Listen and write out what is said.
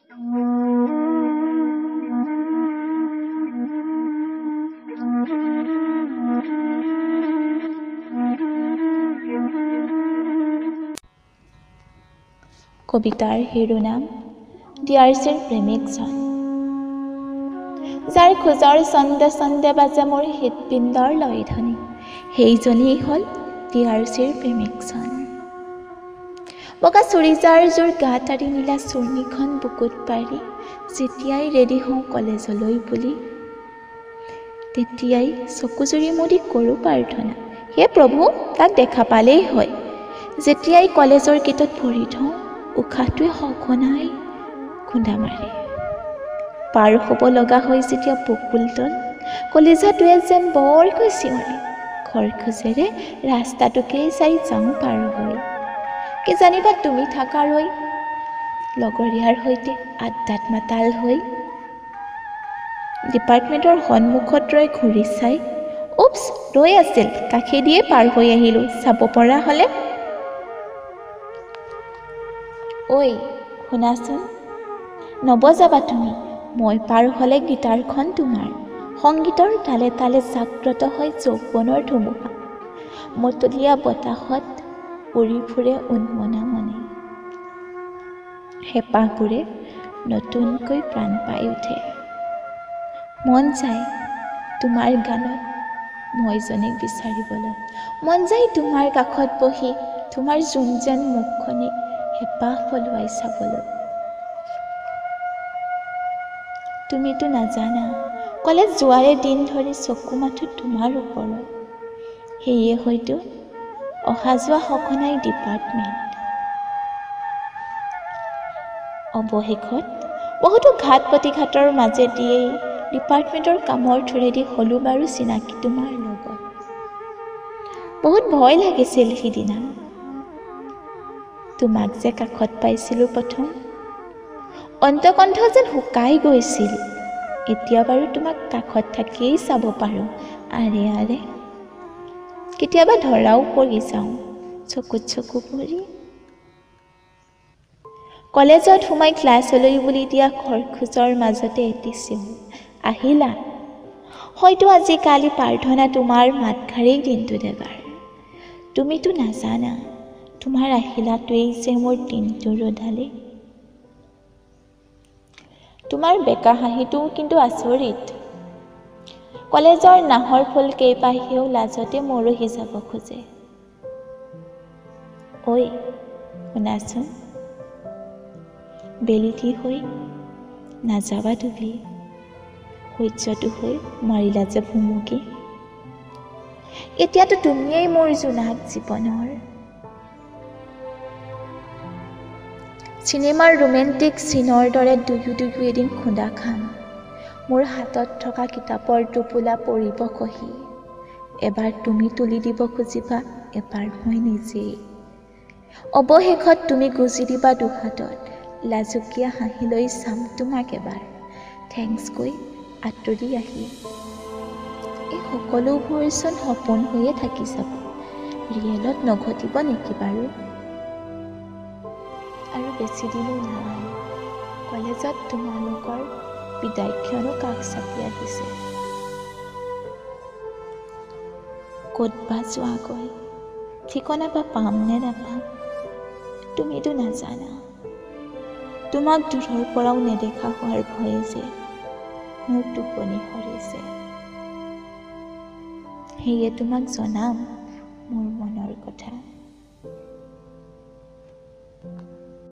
কবিতাৰ শিৰোনাম ডিয়াৰচিৰ প্ৰেমিকজন। যাৰ খোজৰ ছন্দে ছন্দে বাজে মোৰ হৃদপিণ্ডৰ লয়ধ্বনি, সেইজনেই হ'ল ডিয়াৰচিৰ প্ৰেমিকজন। বগা চুৰিজাৰযোৰ গাত আৰি নীলা চুৰ্ণিখন বুকুত পাৰি যেতিয়াই ৰেডি হওঁ কলেজলৈ বুলি, তেতিয়াই চকুজুৰি মুদি কৰোঁ প্ৰাৰ্থনা, হে প্ৰভু তাক দেখা পালেই হয়। যেতিয়াই কলেজৰ গেটত ভৰি থওঁ, উশাহটোৱে সঘনাই খুন্দা মাৰে। পাৰ হ'ব লগা হয় যেতিয়া বকুলতল, কলিজাটোৱে যেন বৰকৈ চিঞৰে। খৰখোজেৰে ৰাস্তাটোকেই চাই যাওঁ পাৰ হৈ, কি জানিবা তুমি থাকাৰৈ লগৰীয়াৰ সৈতে আড্ডাত মাতাল হৈ। ডিপাৰ্টমেণ্টৰ সন্মুখত ৰৈ ঘূৰি চাই, উপচ ৰৈ আছিল কাষেদিয়ে পাৰ হৈ আহিলোঁ, চাব পৰা হ'লে। ঐ শুনাচোন, নবজাবা তুমি, মই পাৰ হ'লে গীটাৰখন তোমাৰ। সংগীতৰ তালে তালে জাগ্ৰত হয় যৌৱনৰ ধুমুহা, মতলীয়া বতাহত উৰি ফুৰে উন্মনা মনে। হেঁপাহবোৰে নতুনকৈ প্ৰাণ পাই উঠে। মন যায় তোমাৰ গানত মইজনীক বিচাৰিবলৈ, মন যায় তোমাৰ কাষত বহি তোমাৰ যোন যেন মুখখনি হেঁপাহ পলুৱাই চাবলৈ। তুমিতো নাজানা কলেজ যোৱাৰে দিন ধৰি চকু মাথো তোমাৰ ওপৰত, সেয়ে হয়তো অহা যোৱা সঘনাই ডিপাৰ্টমেণ্ট। অৱশেষত বহুতো ঘাট প্ৰতিঘাতৰ মাজেদিয়েই ডিপাৰ্টমেণ্টৰ কামৰ থোৰেদি হ'লো বাৰু চিনাকি তোমাৰ লগত। বহুত ভয় লাগিছিল সিদিনা, তোমাক যে কাষত পাইছিলোঁ প্ৰথম, অন্তকণ্ঠ যেন শুকাই গৈছিল। এতিয়া বাৰু তোমাক কাষত থাকিয়েই চাব পাৰোঁ আৰে আৰে, কেতিয়াবা ধৰাও পৰি যাওঁ চকুত চকু পৰি। কলেজত সোমাই ক্লাছলৈ বুলি দিয়া খৰখোজৰ মাজতে এটি চিঞৰ, আহিলা। হয়তো আজিকালি প্ৰাৰ্থনা তোমাৰ মাতষাৰেই দিনটোত এবাৰ। তুমিতো নাজানা তোমাৰ আহিলাটোৱেই যে মোৰ দিনটো ৰ'দালে। তোমাৰ বেকা হাঁহিটোও কিন্তু আচৰিত, কলেজৰ নাহৰ ফুল কেইপাহেও লাজতে মৰহি যাব খোজে। ঐ শুনাচোন, বেলিটি হৈ নাযাবা তুমি, সূৰ্যটো হৈ মাৰিলা যে ভুমুকি। এতিয়াতো তুমিয়েই মোৰ জোনাক জীৱনৰ। চিনেমাৰ ৰোমেণ্টিক চিনৰ দৰে দুয়ো দুয়ো এদিন খুন্দা খাম। মোৰ হাতত থকা কিতাপৰ টোপোলা পৰিব খহি, এবাৰ তুমি তুলি দিব খুজিবা, এবাৰ মই নিজেই। অৱশেষত তুমি গুজি দিবা দুহাতত, লাজুকীয়া হাঁহি লৈ চাম তোমাক এবাৰ থেংকছ কৈ আঁতৰি আহি। এই সকলোবোৰচোন সপোন হৈয়ে থাকি যাব, ৰিয়েলত নঘটিব নেকি বাৰু? আৰু বেছি দিনো নাই, কলেজত তোমালোকৰ বিদায়ক্ষণো কাষ চাপি আহিছে। ক'ত বা যোৱাগৈ, ঠিকনা বা পাম নে নাপাম, তুমিতো নাজানা। তোমাক দূৰৰ পৰাও নেদেখা হোৱাৰ ভয়ে যে মোৰ টোপনি সৰিছে। সেয়ে তোমাক জনাম মোৰ মনৰ কথা।